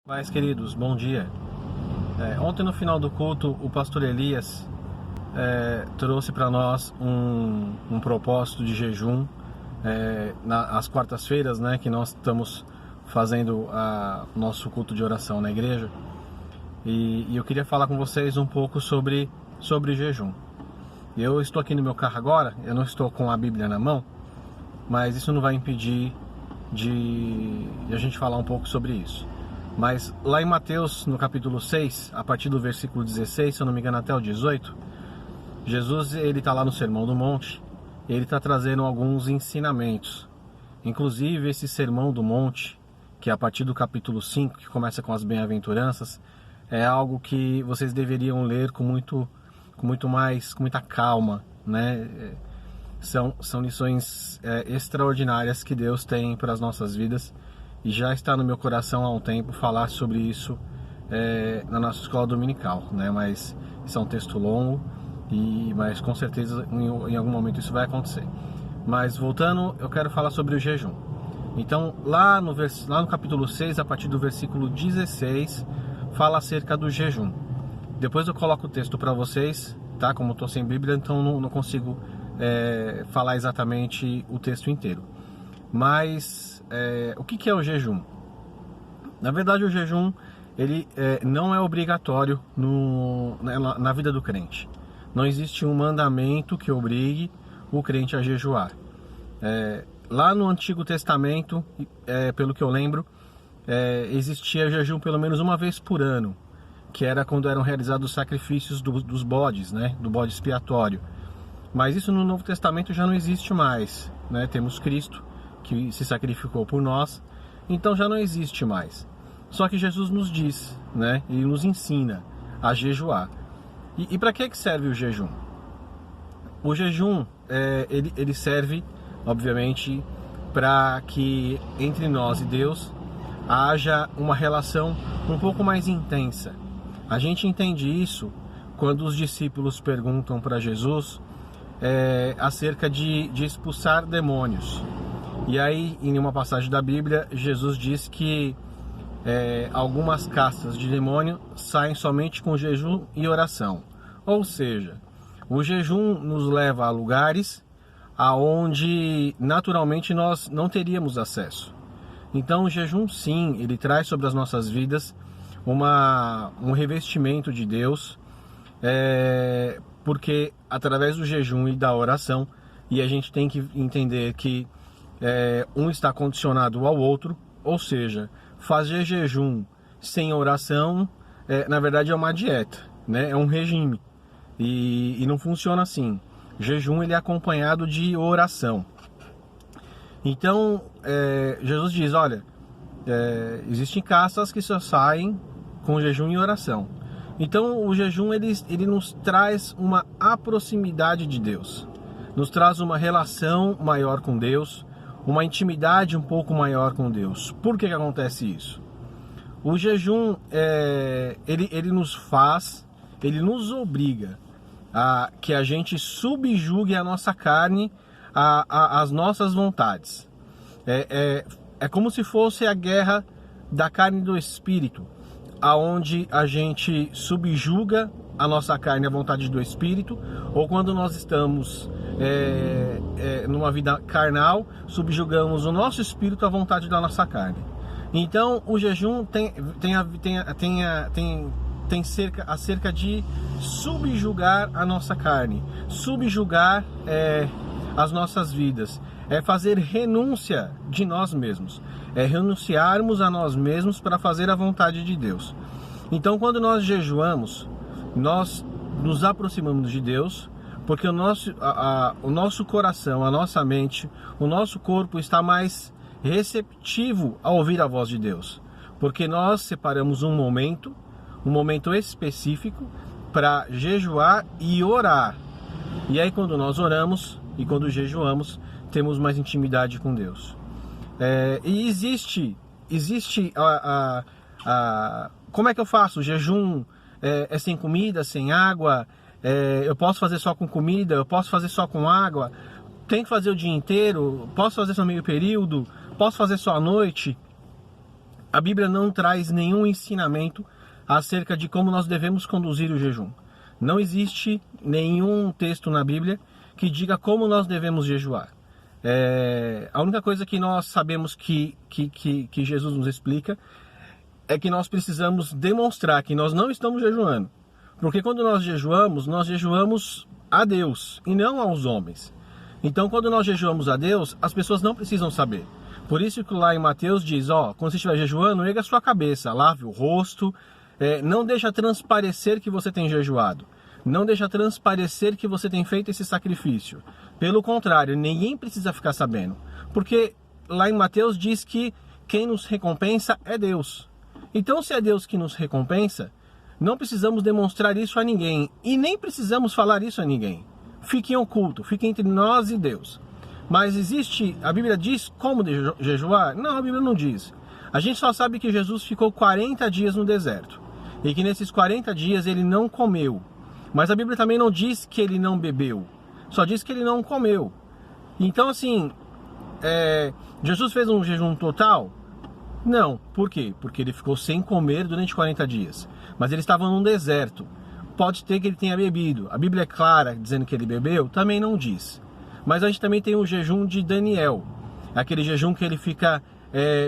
Mais queridos, bom dia. Ontem no final do culto, o pastor Elias trouxe para nós um propósito de jejum às quartas-feiras, né, que nós estamos fazendo o nosso culto de oração na igreja. E eu queria falar com vocês um pouco sobre jejum. Eu estou aqui no meu carro agora, eu não estou com a Bíblia na mão, mas isso não vai impedir de a gente falar um pouco sobre isso. Mas lá em Mateus, no capítulo 6, a partir do versículo 16, se eu não me engano até o 18, Jesus está lá no Sermão do Monte, ele está trazendo alguns ensinamentos. Inclusive esse Sermão do Monte, que é a partir do capítulo 5, que começa com as bem-aventuranças, é algo que vocês deveriam ler com muita calma, né? São lições extraordinárias que Deus tem para as nossas vidas. E já está no meu coração há um tempo falar sobre isso na nossa escola dominical, né? Mas isso é um texto longo, mas com certeza em algum momento isso vai acontecer. Mas voltando, eu quero falar sobre o jejum. Então lá no capítulo 6, a partir do versículo 16, fala acerca do jejum. Depois eu coloco o texto para vocês, tá? Como eu estou sem Bíblia, então não consigo falar exatamente o texto inteiro. Mas o que é o jejum? Na verdade, o jejum ele não é obrigatório na vida do crente. Não existe um mandamento que obrigue o crente a jejuar. Lá no Antigo Testamento, pelo que eu lembro, existia jejum pelo menos uma vez por ano, que era quando eram realizados os sacrifícios dos bodes, né? Do bode expiatório. Mas isso no Novo Testamento já não existe mais, né? Temos Cristo, que se sacrificou por nós, então já não existe mais. Só que Jesus nos diz, né? Ele nos ensina a jejuar. E para que serve o jejum? O jejum, ele serve, obviamente, para que entre nós e Deus haja uma relação um pouco mais intensa. A gente entende isso quando os discípulos perguntam para Jesus acerca de expulsar demônios. E aí, em uma passagem da Bíblia, Jesus diz que algumas castas de demônio saem somente com jejum e oração. Ou seja, o jejum nos leva a lugares aonde naturalmente nós não teríamos acesso. Então o jejum, sim, ele traz sobre as nossas vidas um revestimento de Deus, porque através do jejum e da oração, e a gente tem que entender que um está condicionado ao outro, ou seja, fazer jejum sem oração, na verdade é uma dieta, né? É um regime, e não funciona assim. Jejum ele é acompanhado de oração. Então Jesus diz, olha, existem castas que só saem com jejum e oração. Então o jejum ele nos traz uma proximidade de Deus, nos traz uma relação maior com Deus, uma intimidade um pouco maior com Deus. Por que acontece isso? O jejum ele nos obriga a que a gente subjugue a nossa carne às nossas vontades. É como se fosse a guerra da carne e do espírito, aonde a gente subjuga a nossa carne à vontade do espírito, ou quando nós estamos numa vida carnal, subjugamos o nosso espírito à vontade da nossa carne. Então o jejum tem acerca de subjugar a nossa carne, subjugar as nossas vidas, fazer renúncia de nós mesmos, renunciarmos a nós mesmos para fazer a vontade de Deus. Então quando nós jejuamos, nós nos aproximamos de Deus, porque o nosso coração, a nossa mente, o nosso corpo está mais receptivo a ouvir a voz de Deus, porque nós separamos um momento específico para jejuar e orar. E aí quando nós oramos e quando jejuamos, temos mais intimidade com Deus. E existe como é que eu faço? O jejum é sem comida, sem água? Eu posso fazer só com comida? Eu posso fazer só com água? Tem que fazer o dia inteiro? Posso fazer só meio período? Posso fazer só à noite? A Bíblia não traz nenhum ensinamento acerca de como nós devemos conduzir o jejum. Não existe nenhum texto na Bíblia que diga como nós devemos jejuar. A única coisa que nós sabemos que Jesus nos explica é que nós precisamos demonstrar que nós não estamos jejuando. Porque quando nós jejuamos a Deus e não aos homens. Então, quando nós jejuamos a Deus, as pessoas não precisam saber. Por isso que lá em Mateus diz, quando você estiver jejuando, erga a sua cabeça, lave o rosto, não deixa transparecer que você tem jejuado. Não deixa transparecer que você tem feito esse sacrifício. Pelo contrário, ninguém precisa ficar sabendo. Porque lá em Mateus diz que quem nos recompensa é Deus. Então, se é Deus que nos recompensa, não precisamos demonstrar isso a ninguém. E nem precisamos falar isso a ninguém. Fique em oculto, fique entre nós e Deus. Mas a Bíblia diz como jejuar? Não, a Bíblia não diz. A gente só sabe que Jesus ficou 40 dias no deserto. E que nesses 40 dias ele não comeu. Mas a Bíblia também não diz que ele não bebeu. Só diz que ele não comeu. Então assim, Jesus fez um jejum total? Não. Por quê? Porque ele ficou sem comer durante 40 dias. Mas ele estava num deserto. Pode ter que ele tenha bebido. A Bíblia é clara dizendo que ele bebeu? Também não diz. Mas a gente também tem o jejum de Daniel. Aquele jejum que ele fica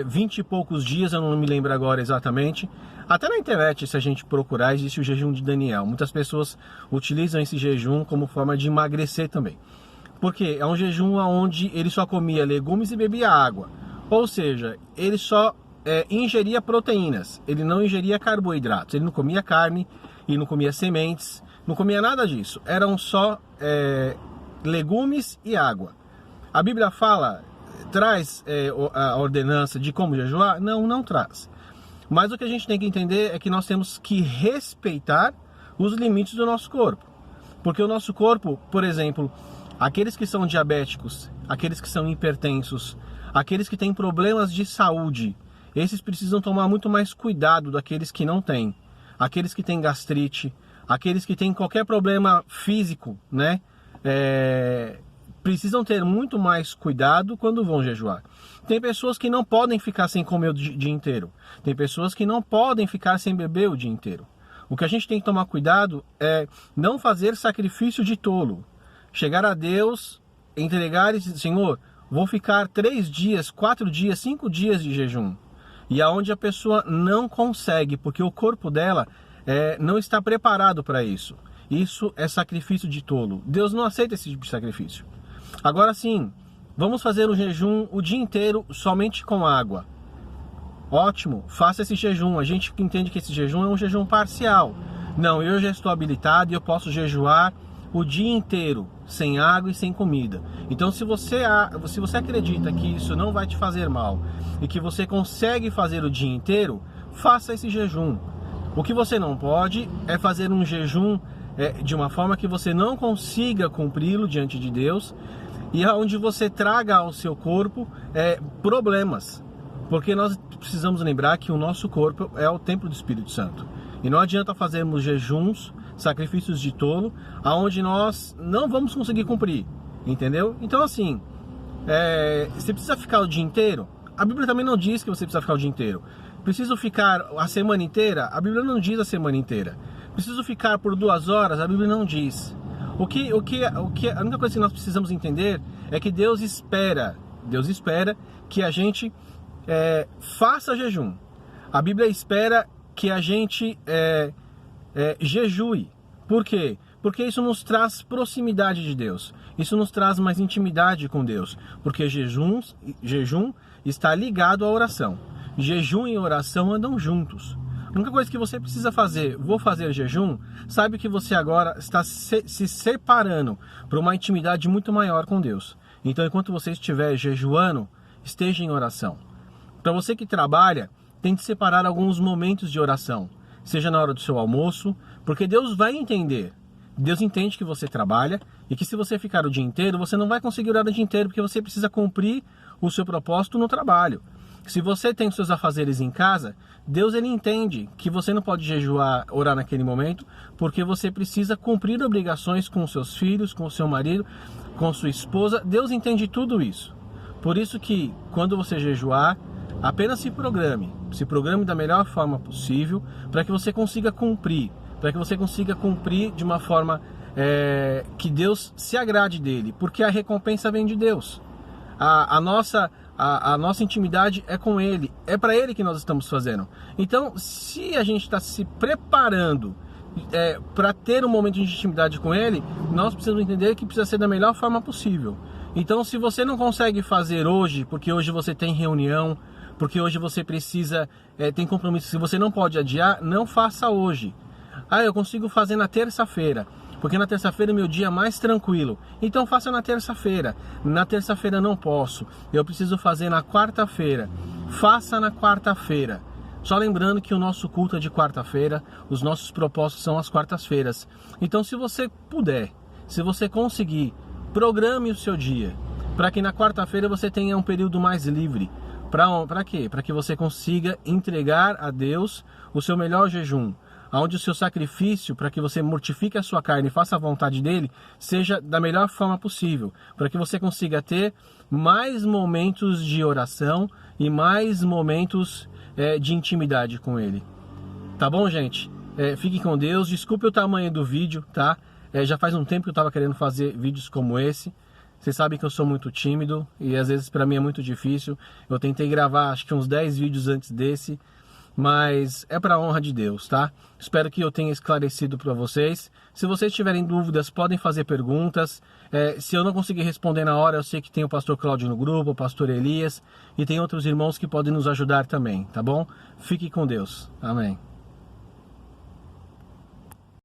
20 e poucos dias, eu não me lembro agora exatamente. Até na internet, se a gente procurar, existe o jejum de Daniel. Muitas pessoas utilizam esse jejum como forma de emagrecer também. Porque é um jejum onde ele só comia legumes e bebia água. Ou seja, ele só ingeria proteínas. Ele não ingeria carboidratos. Ele não comia carne, e não comia sementes, não comia nada disso. Eram só legumes e água. A Bíblia traz a ordenança de como jejuar? Não, não traz. Mas o que a gente tem que entender é que nós temos que respeitar os limites do nosso corpo. Porque o nosso corpo, por exemplo, aqueles que são diabéticos, aqueles que são hipertensos, aqueles que têm problemas de saúde, esses precisam tomar muito mais cuidado daqueles que não têm. Aqueles que têm gastrite, aqueles que têm qualquer problema físico, né? Precisam ter muito mais cuidado quando vão jejuar. Tem pessoas que não podem ficar sem comer o dia inteiro. Tem pessoas que não podem ficar sem beber o dia inteiro. O que a gente tem que tomar cuidado é não fazer sacrifício de tolo. Chegar a Deus, entregar e dizer, Senhor, vou ficar 3 dias, 4 dias, 5 dias de jejum. E aonde a pessoa não consegue, porque o corpo dela não está preparado para isso. Isso é sacrifício de tolo. Deus não aceita esse tipo de sacrifício. Agora sim, vamos fazer o jejum o dia inteiro somente com água. Ótimo, faça esse jejum. A gente entende que esse jejum é um jejum parcial. Não, eu já estou habilitado e eu posso jejuar o dia inteiro, sem água e sem comida. Então se você acredita que isso não vai te fazer mal e que você consegue fazer o dia inteiro, faça esse jejum. O que você não pode é fazer um jejum de uma forma que você não consiga cumpri-lo diante de Deus e onde você traga ao seu corpo problemas. Porque nós precisamos lembrar que o nosso corpo é o templo do Espírito Santo. E não adianta fazermos jejuns, sacrifícios de tolo, aonde nós não vamos conseguir cumprir, entendeu? Então assim, você precisa ficar o dia inteiro? A Bíblia também não diz que você precisa ficar o dia inteiro. Preciso ficar a semana inteira? A Bíblia não diz a semana inteira. Preciso ficar por 2 horas? A Bíblia não diz. A única coisa que nós precisamos entender é que Deus espera que a gente faça jejum. A Bíblia espera que a gente jejue. Por quê? Porque isso nos traz proximidade de Deus. Isso nos traz mais intimidade com Deus. Porque jejum está ligado à oração. Jejum e oração andam juntos. A única coisa que você precisa fazer, vou fazer jejum, sabe que você agora está se separando para uma intimidade muito maior com Deus. Então, enquanto você estiver jejuando, esteja em oração. Para você que trabalha, tente separar alguns momentos de oração. Seja na hora do seu almoço, porque Deus vai entender. Deus entende que você trabalha e que se você ficar o dia inteiro, você não vai conseguir orar o dia inteiro, porque você precisa cumprir o seu propósito no trabalho. Se você tem seus afazeres em casa, Deus ele entende que você não pode jejuar, orar naquele momento, porque você precisa cumprir obrigações com seus filhos, com o seu marido, com sua esposa. Deus entende tudo isso. Por isso que quando você jejuar, Apenas se programe da melhor forma possível para que você consiga cumprir, de uma forma que Deus se agrade dele, porque a recompensa vem de Deus. A nossa intimidade é com Ele, é para Ele que nós estamos fazendo. Então, se a gente está se preparando para ter um momento de intimidade com Ele, nós precisamos entender que precisa ser da melhor forma possível. Então, se você não consegue fazer hoje, porque hoje você tem reunião, porque hoje você precisa, tem compromisso, se você não pode adiar, não faça hoje. Eu consigo fazer na terça-feira, porque na terça-feira é meu dia mais tranquilo. Então faça na terça-feira. Na terça-feira não posso, eu preciso fazer na quarta-feira. Faça na quarta-feira. Só lembrando que o nosso culto é de quarta-feira, os nossos propósitos são às quartas-feiras. Então, se você puder, se você conseguir, programe o seu dia, para que na quarta-feira você tenha um período mais livre. Para quê? Para que você consiga entregar a Deus o seu melhor jejum, onde o seu sacrifício, para que você mortifique a sua carne e faça a vontade dele, seja da melhor forma possível, para que você consiga ter mais momentos de oração e mais momentos de intimidade com ele. Tá bom, gente? Fiquem com Deus. Desculpe o tamanho do vídeo, tá? Já faz um tempo que eu estava querendo fazer vídeos como esse. Vocês sabem que eu sou muito tímido e às vezes para mim é muito difícil. Eu tentei gravar acho que uns 10 vídeos antes desse, mas é para a honra de Deus, tá? Espero que eu tenha esclarecido para vocês. Se vocês tiverem dúvidas, podem fazer perguntas. Se eu não conseguir responder na hora, eu sei que tem o pastor Cláudio no grupo, o pastor Elias, e tem outros irmãos que podem nos ajudar também, tá bom? Fique com Deus. Amém.